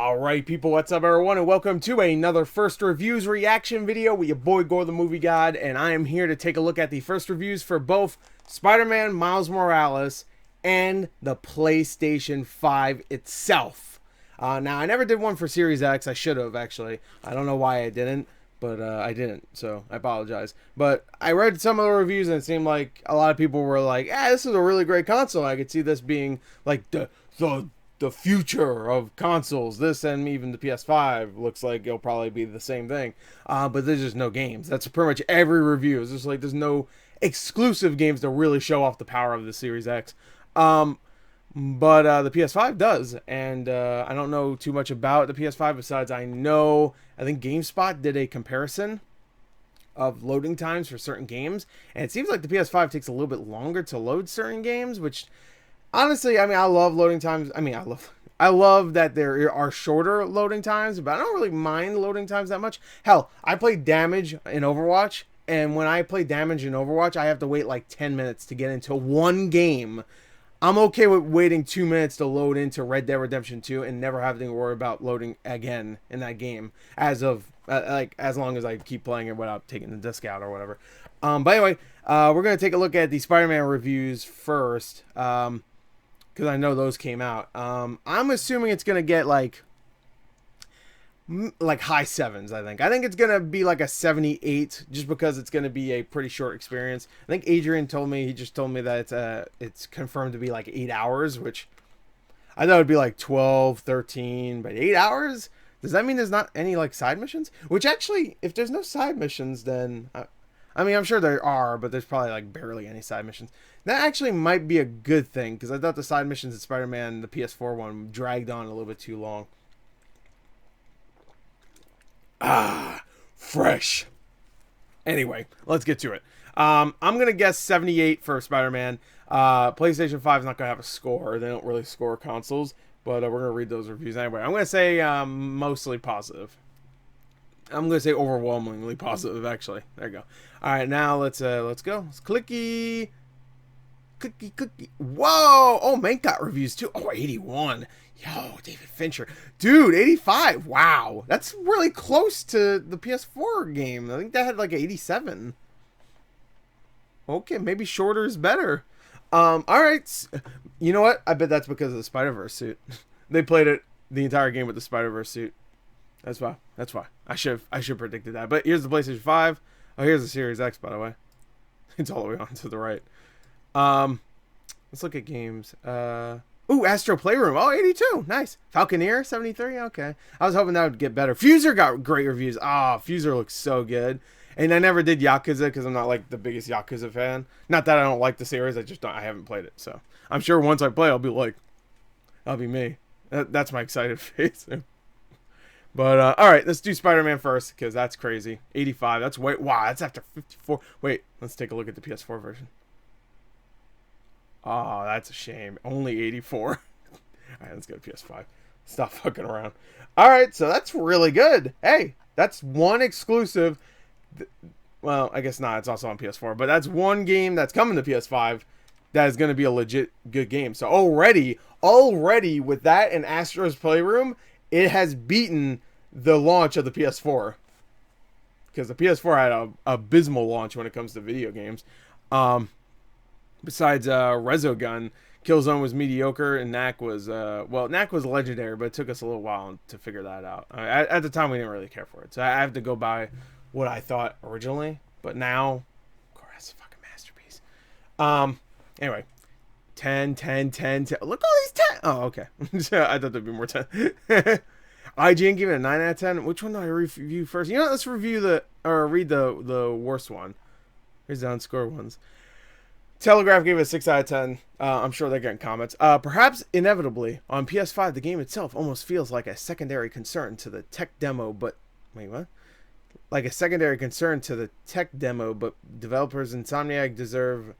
Alright people, what's up everyone, and welcome to another First Reviews reaction video with your boy GorTheMovieGod, and I am here to take a look at the first reviews for both Spider-Man Miles Morales and the PlayStation 5 itself. Now, I never did one for Series X. I should have, actually. I don't know why I didn't, but I didn't, so I apologize. But I read some of the reviews, and it seemed like a lot of people were like, this is a really great console. I could see this being like the future of consoles. This and even the PS5 looks like it'll probably be the same thing. But there's just no games. That's pretty much every review. It's just like there's no exclusive games to really show off the power of the Series X. But the PS5 does, and I don't know too much about the PS5 besides I think GameSpot did a comparison of loading times for certain games, and it seems like the PS5 takes a little bit longer to load certain games, which honestly, I mean, I love loading times. I love that there are shorter loading times, but I don't really mind loading times that much. Hell, I play Damage in Overwatch, and when I play Damage in Overwatch, I have to wait like 10 minutes to get into one game. I'm okay with waiting 2 minutes to load into Red Dead Redemption 2 and never having to worry about loading again in that game as long as I keep playing it without taking the disc out or whatever. But anyway, we're going to take a look at the Spider-Man reviews first. Because I know those came out. I'm assuming it's gonna get like high sevens. I think it's gonna be like a 78, just because it's gonna be a pretty short experience. I think Adrian told me that it's confirmed to be like 8 hours, which I thought it'd be like 12, 13, but 8 hours. Does that mean there's not any like side missions? Which actually, if there's no side missions, then I mean, I'm sure there are, but there's probably like barely any side missions. That actually might be a good thing, because I thought the side missions in Spider-Man, the PS4 one, dragged on a little bit too long. Fresh. Anyway, let's get to it. I'm going to guess 78 for Spider-Man. PlayStation 5 is not going to have a score. They don't really score consoles, but we're going to read those reviews anyway. I'm going to say mostly positive. I'm going to say overwhelmingly positive, actually. There you go. All right, now let's go. It's clicky. Whoa! Oh, Mank got reviews too. Oh, 81. Yo, David Fincher. Dude, 85. Wow. That's really close to the PS4 game. I think that had like 87. Okay, maybe shorter is better. All right. You know what? I bet that's because of the Spider-Verse suit. They played it the entire game with the Spider-Verse suit. That's why. I should have predicted that. But here's the PlayStation 5. Oh, here's the Series X, by the way. It's all the way on to the right. Let's look at games. Ooh, Astro Playroom. Oh, 82. Nice. Falconeer, 73. Okay. I was hoping that would get better. Fuser got great reviews. Fuser looks so good. And I never did Yakuza because I'm not like the biggest Yakuza fan. Not that I don't like the series. I haven't played it. So I'm sure once I play, I'll be like, that'll be me. That's my excited face. But, all right, let's do Spider-Man first, because that's crazy. 85. Wow, that's after 54. Wait, let's take a look at the PS4 version. Oh, that's a shame. Only 84. All right, let's go to PS5. Stop fucking around. All right, so that's really good. Hey, that's one exclusive. Well, I guess not. It's also on PS4. But that's one game that's coming to PS5 that is going to be a legit good game. So already with that and Astro's Playroom, it has beaten the launch of the PS4. Because the PS4 had an abysmal launch when it comes to video games. Besides Resogun, Killzone was mediocre, and Knack was Knack was legendary, but it took us a little while to figure that out. At the time, we didn't really care for it, so I have to go by what I thought originally. But now, of course, that's a fucking masterpiece. Anyway, 10. Look at all these 10. Oh, okay. I thought there'd be more 10. IGN gave it a 9 out of 10. Which one do I review first? You know what? Let's read the worst one. Here's the unscored ones. Telegraph gave it a 6 out of 10. I'm sure they're getting comments. Perhaps inevitably, on PS5, the game itself almost feels like a secondary concern to the tech demo, but... Wait, what? Like a secondary concern to the tech demo, but developers Insomniac deserve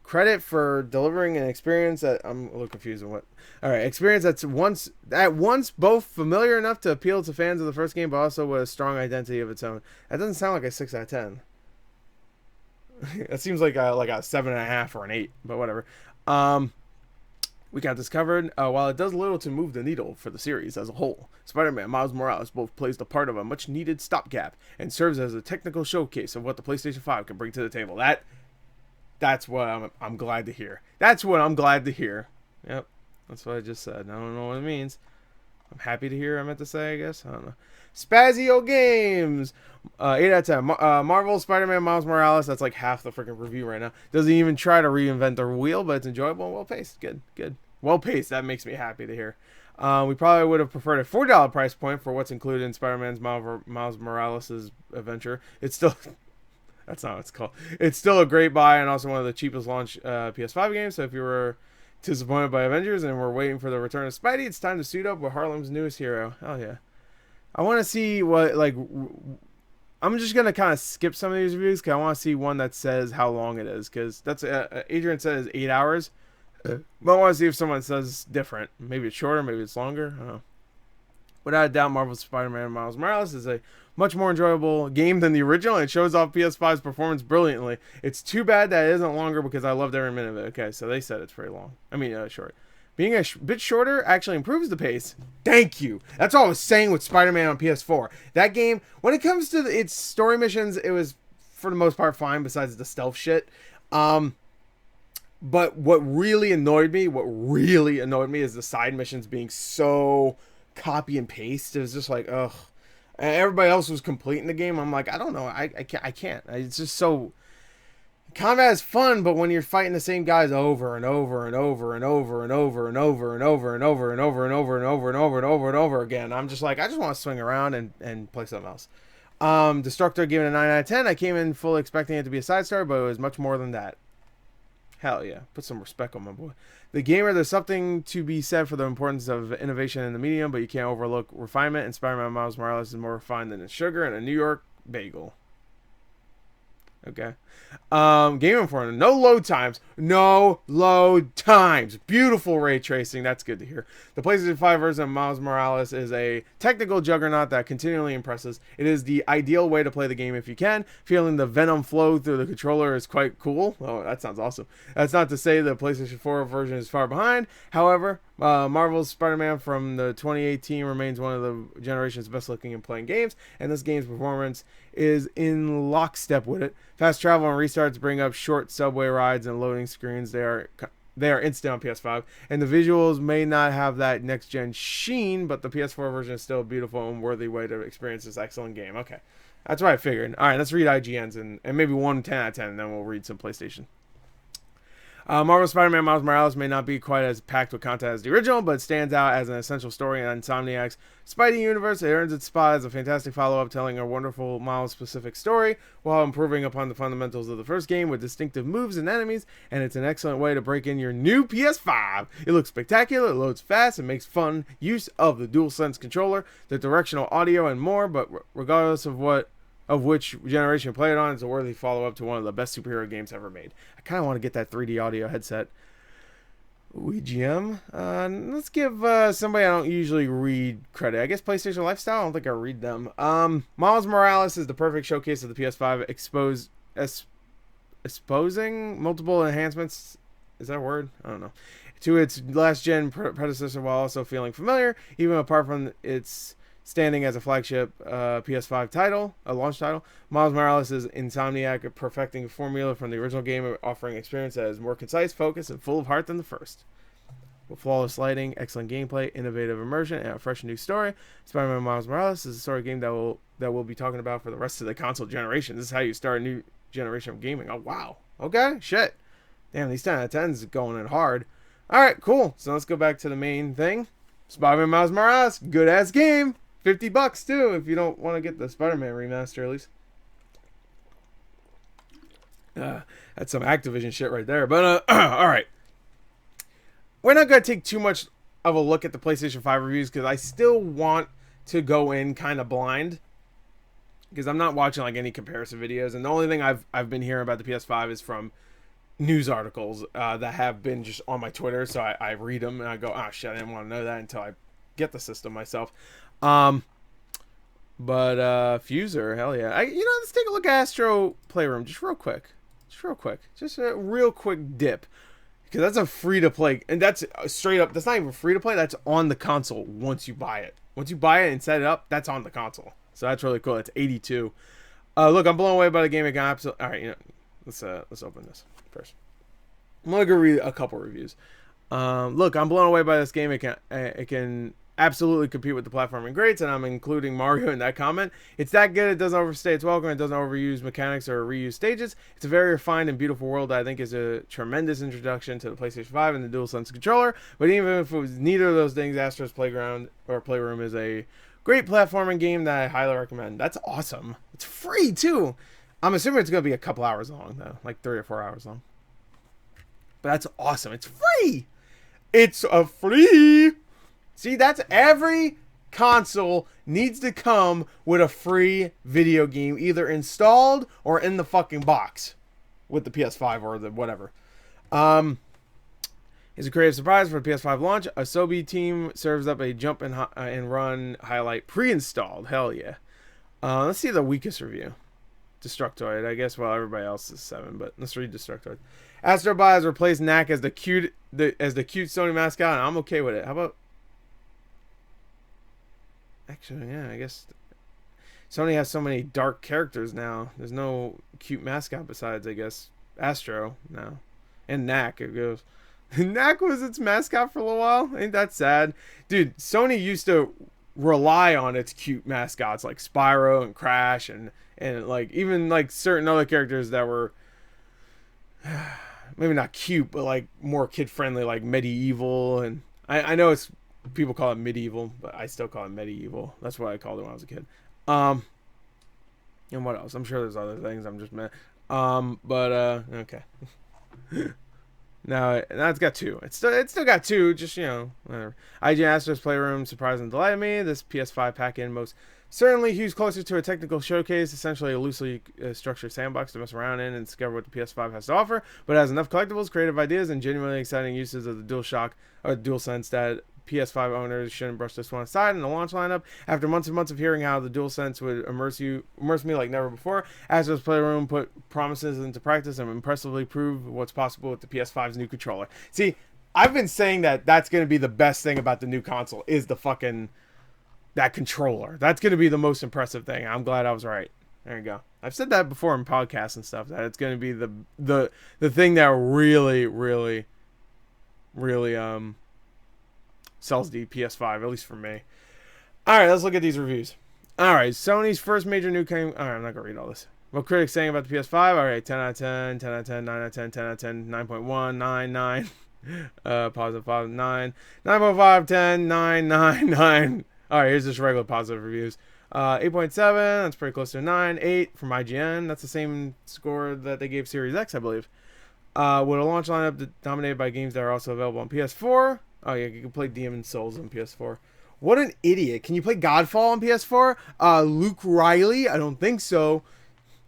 credit for delivering an experience that... I'm a little confused on what... Alright, experience that's at once both familiar enough to appeal to fans of the first game, but also with a strong identity of its own. That doesn't sound like a 6 out of 10. It seems like a 7.5 or an 8, but whatever. We got this covered. While it does little to move the needle for the series as a whole, Spider-Man Miles Morales both plays the part of a much-needed stopgap and serves as a technical showcase of what the PlayStation 5 can bring to the table. That's what I'm glad to hear. That's what I'm glad to hear. Yep, that's what I just said. I don't know what it means. I'm happy to hear. I meant to say, I guess. I don't know. Spazio Games, 8 out of 10. Marvel Spider-Man Miles Morales. That's like half the freaking review right now. Doesn't even try to reinvent the wheel, but it's enjoyable and well paced. Good, good. Well paced. That makes me happy to hear. We probably would have preferred a $4 price point for what's included in Spider-Man's Miles Morales' adventure. It's still that's not what it's called. It's still a great buy and also one of the cheapest launch PS5 games. So if you were disappointed by Avengers and we're waiting for the return of Spidey, it's time to suit up with Harlem's newest hero. Hell yeah. I want to see what, like, I'm just going to kind of skip some of these reviews because I want to see one that says how long it is, because that's, Adrian says 8 hours, but I want to see if someone says different. Maybe it's shorter, maybe it's longer, I don't know. Without a doubt, Marvel's Spider-Man Miles Morales is a much more enjoyable game than the original, and it shows off PS5's performance brilliantly. It's too bad that it isn't longer because I loved every minute of it. Okay, so they said it's pretty long. I mean, short. Being a bit shorter actually improves the pace. Thank you. That's all I was saying with Spider-Man on PS4. That game, when it comes to its story missions, it was, for the most part, fine, besides the stealth shit. But what really annoyed me is the side missions being so copy and paste. It was just like, ugh. And everybody else was completing the game. I'm like, I don't know. I can't. It's just so... Combat is fun, but when you're fighting the same guys over and over and over and over and over and over and over and over and over and over and over and over and over and over again, I'm just like, I just want to swing around and play something else. Destructor gave it a 9 out of 10. I came in fully expecting it to be a side story, but it was much more than that. Hell yeah. Put some respect on my boy. The gamer, there's something to be said for the importance of innovation in the medium, but you can't overlook refinement, and Spider-Man Miles Morales is more refined than a sugar and a New York bagel. Okay. Game Informer. No load times. No load times. Beautiful ray tracing. That's good to hear. The PlayStation 5 version of Miles Morales is a technical juggernaut that continually impresses. It is the ideal way to play the game if you can. Feeling the venom flow through the controller is quite cool. Oh, that sounds awesome. That's not to say the PlayStation 4 version is far behind. However, Marvel's Spider-Man from the 2018 remains one of the generation's best looking and playing games, and this game's performance is in lockstep with it. Fast travel and restarts bring up short subway rides and loading screens. They are instant on PS5, and the visuals may not have that next gen sheen, but the PS4 version is still a beautiful and worthy way to experience this excellent game. Okay, that's what I figured. All right, let's read IGN's and maybe 1 10 out of 10, and then we'll read some PlayStation. Marvel Spider-Man Miles Morales may not be quite as packed with content as the original, but it stands out as an essential story in Insomniac's Spidey universe. It earns its spot as a fantastic follow-up telling a wonderful Miles-specific story while improving upon the fundamentals of the first game with distinctive moves and enemies, and it's an excellent way to break in your new PS5. It looks spectacular, it loads fast, and makes fun use of the DualSense controller, the directional audio, and more, but regardless of which generation you play it on, it's a worthy follow-up to one of the best superhero games ever made. I kind of want to get that 3D audio headset. EGM. Let's give somebody I don't usually read credit. I guess PlayStation Lifestyle. I don't think I read them. Miles Morales is the perfect showcase of the PS5, exposing multiple enhancements. Is that a word? I don't know. To its last-gen predecessor while also feeling familiar, even apart from its standing as a flagship PS5 title, a launch title. Miles Morales is Insomniac perfecting a formula from the original game, offering experience that is more concise, focused, and full of heart than the first. With flawless lighting, excellent gameplay, innovative immersion, and a fresh new story, Spider-Man Miles Morales is a story game that we'll be talking about for the rest of the console generation. This is how you start a new generation of gaming. Oh, wow. Okay, shit. Damn, these 10 out of 10s going in hard. Alright, cool. So let's go back to the main thing. Spider-Man Miles Morales, good-ass game. $50 too, if you don't want to get the Spider-Man remaster at least. That's some Activision shit right there. But alright. We're not going to take too much of a look at the PlayStation 5 reviews because I still want to go in kind of blind. Because I'm not watching like any comparison videos. And the only thing I've been hearing about the PS5 is from news articles that have been just on my Twitter. So I read them and I go, oh shit, I didn't want to know that until I get the system myself. But Fuser, hell yeah. Let's take a look at Astro Playroom just real quick. Just a real quick dip. Because that's a free-to-play, and that's straight up, that's not even free-to-play, that's on the console once you buy it. Once you buy it and set it up, that's on the console. So that's really cool. It's 82. Look, I'm blown away by the game. It can absolutely... All right, let's open this first. I'm going to go read a couple reviews. Look, I'm blown away by this game. It can absolutely compete with the platforming greats, and I'm including Mario in that comment. It's that good, it doesn't overstay its welcome, it doesn't overuse mechanics or reuse stages. It's a very refined and beautiful world that I think is a tremendous introduction to the PlayStation 5 and the DualSense controller. But even if it was neither of those things, Astro's Playground or Playroom is a great platforming game that I highly recommend. That's awesome. It's free too. I'm assuming it's going to be a couple hours long though, like 3 or 4 hours long. But that's awesome. It's free. It's a free. See, that's every console needs to come with a free video game, either installed or in the fucking box with the PS5 or the whatever. It's a creative surprise for the PS5 launch. A Asobi team serves up a jump and run highlight pre-installed. Hell yeah. Let's see the weakest review. Destructoid, I guess. Well, everybody else is 7, but let's read Destructoid. Astro Bot has replaced Knack as the cute Sony mascot, and I'm okay with it. How about? Actually, yeah, I guess Sony has so many dark characters now. There's no cute mascot besides, I guess, Astro now, and Knack. It goes. Knack was its mascot for a little while. Ain't that sad, dude? Sony used to rely on its cute mascots like Spyro and Crash and like even like certain other characters that were maybe not cute but like more kid friendly, like Medieval. And I know it's people call it Medieval, but I still call it Medieval. That's what I called it when I was a kid. And what else? I'm sure there's other things. I'm just okay. Now it's got 2. It's still got 2. Just, you know, whatever. IG Astro's Playroom surprised and delighted me. This PS5 pack-in most certainly hews closer to a technical showcase, essentially a loosely structured sandbox to mess around in and discover what the PS5 has to offer, but it has enough collectibles, creative ideas, and genuinely exciting uses of the DualShock or DualSense that PS5 owners shouldn't brush this one aside in the launch lineup. After months and months of hearing how the DualSense would immerse me like never before, Astro's Playroom put promises into practice and impressively proved what's possible with the PS5's new controller. See, I've been saying that that's going to be the best thing about the new console is the fucking that controller. That's going to be the most impressive thing. I'm glad I was right. There you go. I've said that before in podcasts and stuff, that it's going to be the thing that really sells the PS5, at least for me. Alright, let's look at these reviews. Alright, Sony's first major new game. Alright, I'm not going to read all this. What critics saying about the PS5? Alright, 10 out of 10, 10 out of 10, 9 out of 10, 10 out of 10, 9.1, 9, 9. Positive 5, 9. 9.5, 10, 9, 9, 9. Alright, here's just regular positive reviews. 8.7, that's pretty close to a 9. 8 from IGN. That's the same score that they gave Series X, I believe. With a launch lineup dominated by games that are also available on PS4. Oh yeah, you can play Demon's Souls on PS4. What an idiot. Can you play Godfall on PS4? Luke Riley? I don't think so.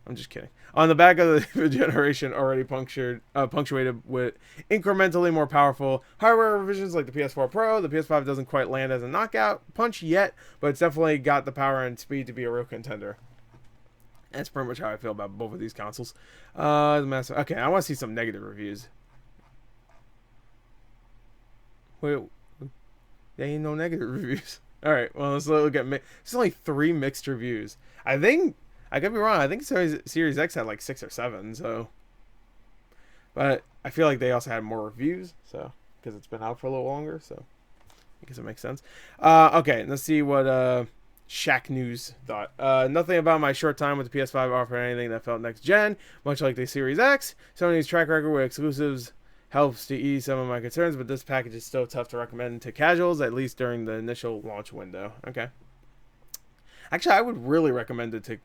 I'm just kidding. On the back of the generation already punctuated with incrementally more powerful hardware revisions like the PS4 Pro, the PS5 doesn't quite land as a knockout punch yet, but it's definitely got the power and speed to be a real contender. That's pretty much how I feel about both of these consoles. Okay, I want to see some negative reviews. Wait, there ain't no negative reviews. Alright, well, let's look at... There's only 3 mixed reviews. I think... I could be wrong. I think Series X had like 6 or 7, so... But I feel like they also had more reviews, so... Because it's been out for a little longer, so... I guess it makes sense. Okay, let's see what Shaq News thought. Nothing about my short time with the PS5 offered anything that felt next gen, much like the Series X. Sony's track record with exclusives helps to ease some of my concerns, but this package is still tough to recommend to casuals, at least during the initial launch window. Okay. Actually, I would really recommend it to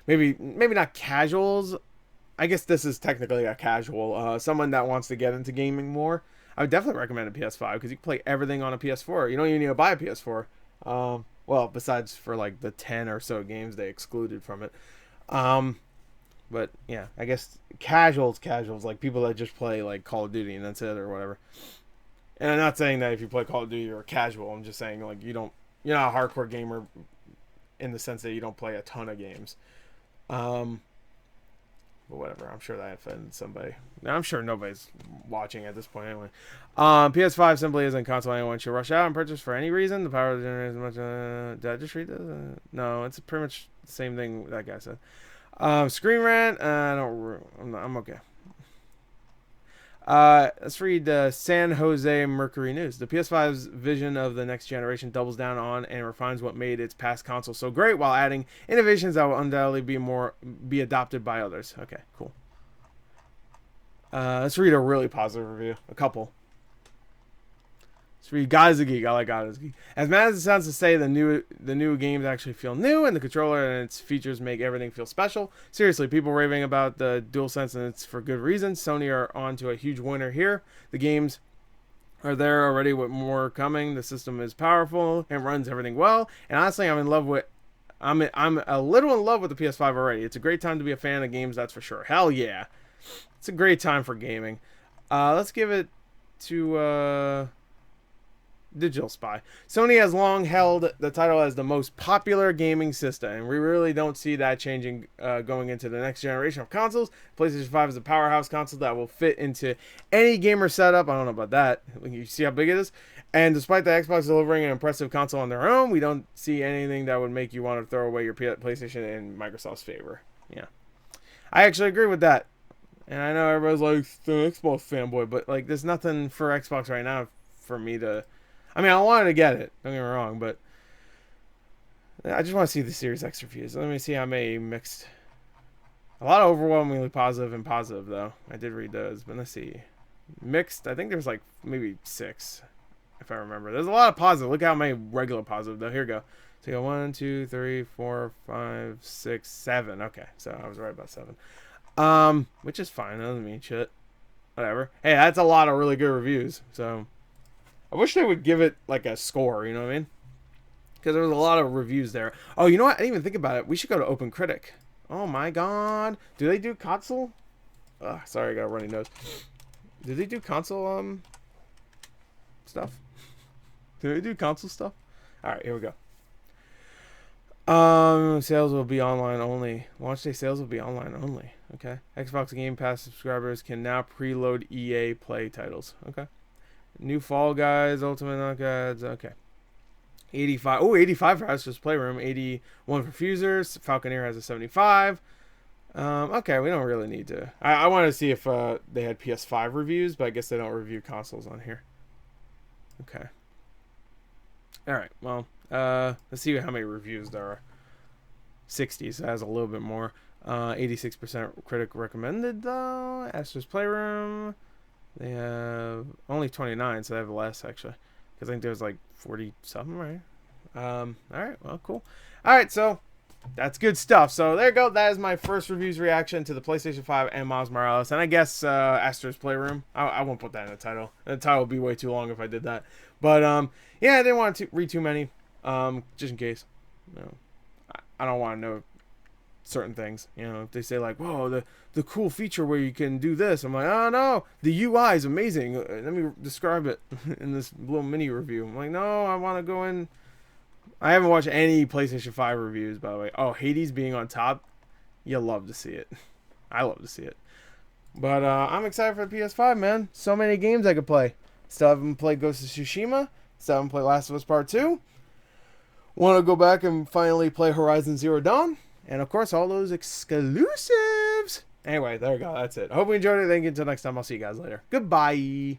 maybe not casuals. I guess this is technically a casual. Someone that wants to get into gaming more. I would definitely recommend a PS5 because you can play everything on a PS4. You don't even need to buy a PS4. Well, besides for like the 10 or so games they excluded from it. But yeah, I guess casuals, like people that just play like Call of Duty and that's it or whatever. And I'm not saying that if you play Call of Duty you're a casual. I'm just saying like you're not a hardcore gamer in the sense that you don't play a ton of games. But whatever, I'm sure that offended somebody. I'm sure nobody's watching at this point anyway. PS5 simply isn't a console anyone should rush out and purchase for any reason. The power generates much. Did I just read this? No, it's pretty much the same thing that guy said. Screen rant. I'm okay. Let's read San Jose Mercury News. The PS5's vision of the next generation doubles down on and refines what made its past console so great, while adding innovations that will undoubtedly be adopted by others. Okay, cool. Let's read a really positive review. A couple. Let's read God is a Geek. I like God is a Geek. As mad as it sounds to say, the new games actually feel new, and the controller and its features make everything feel special. Seriously, people raving about the DualSense, and it's for good reason. Sony are on to a huge winner here. The games are there already with more coming. The system is powerful and runs everything well. And honestly, I'm a little in love with the PS5 already. It's a great time to be a fan of games, that's for sure. Hell yeah. It's a great time for gaming. Let's give it to Digital Spy. Sony has long held the title as the most popular gaming system, and we really don't see that changing going into the next generation of consoles. PlayStation 5 is a powerhouse console that will fit into any gamer setup. I don't know about that. You see how big it is? And despite the Xbox delivering an impressive console on their own, we don't see anything that would make you want to throw away your PlayStation in Microsoft's favor. Yeah. I actually agree with that. And I know everybody's like, the Xbox fanboy, but like, there's nothing for Xbox right now for me to... I mean, I wanted to get it. Don't get me wrong, but I just want to see the Series X reviews. Let me see how many mixed. A lot of overwhelmingly positive and positive, though. I did read those, but let's see. Mixed, I think there's like maybe 6, if I remember. There's a lot of positive. Look how many regular positive, though. Here we go. So you go 1, 2, 3, 4, 5, 6, 7. Okay, so I was right about 7. Which is fine. That doesn't mean shit. Whatever. Hey, that's a lot of really good reviews, so... I wish they would give it like a score, you know what I mean? Because there was a lot of reviews there. Oh, you know what? I didn't even think about it. We should go to OpenCritic. Oh my god. Do they do console? Ugh, sorry, I got a runny nose. Do they do console stuff? Do they do console stuff? Alright, here we go. Sales will be online only. Launch day sales will be online only. Okay. Xbox Game Pass subscribers can now preload EA Play titles. Okay. New Fall Guys, Ultimate Knockouts, okay. 85, 85 for Astro's Playroom, 81 for Fusers, Falconeer has a 75. Okay, we don't really need to. I wanted to see if they had PS5 reviews, but I guess they don't review consoles on here. Okay. Alright, well, let's see how many reviews there are. 60, so that has a little bit more. 86% critic recommended, though. Astro's Playroom... They have only 29, so they have less, actually. Because I think there's like 40-something, right? Alright, well, cool. Alright, so that's good stuff. So there you go. That is my first reviews reaction to the PlayStation 5 and Miles Morales. And I guess Astro's Playroom. I won't put that in the title. The title would be way too long if I did that. But, yeah, I didn't want to read too many. Just in case. You know, I don't want to know certain things, you know. If they say like, whoa, the cool feature where you can do this, I'm like, oh no, the UI is amazing, let me describe it in this little mini review. I'm like, no, I want to go in. I haven't watched any PlayStation 5 reviews, by the way. Oh, Hades being on top, you love to see it. I love to see it. But I'm excited for the PS5, man. So many games I could play. Still haven't played Ghost of Tsushima. Still haven't played Last of Us Part 2. Want to go back and finally play Horizon Zero Dawn. And, of course, all those exclusives. Anyway, there we go. That's it. I hope you enjoyed it. Thank you. Until next time, I'll see you guys later. Goodbye.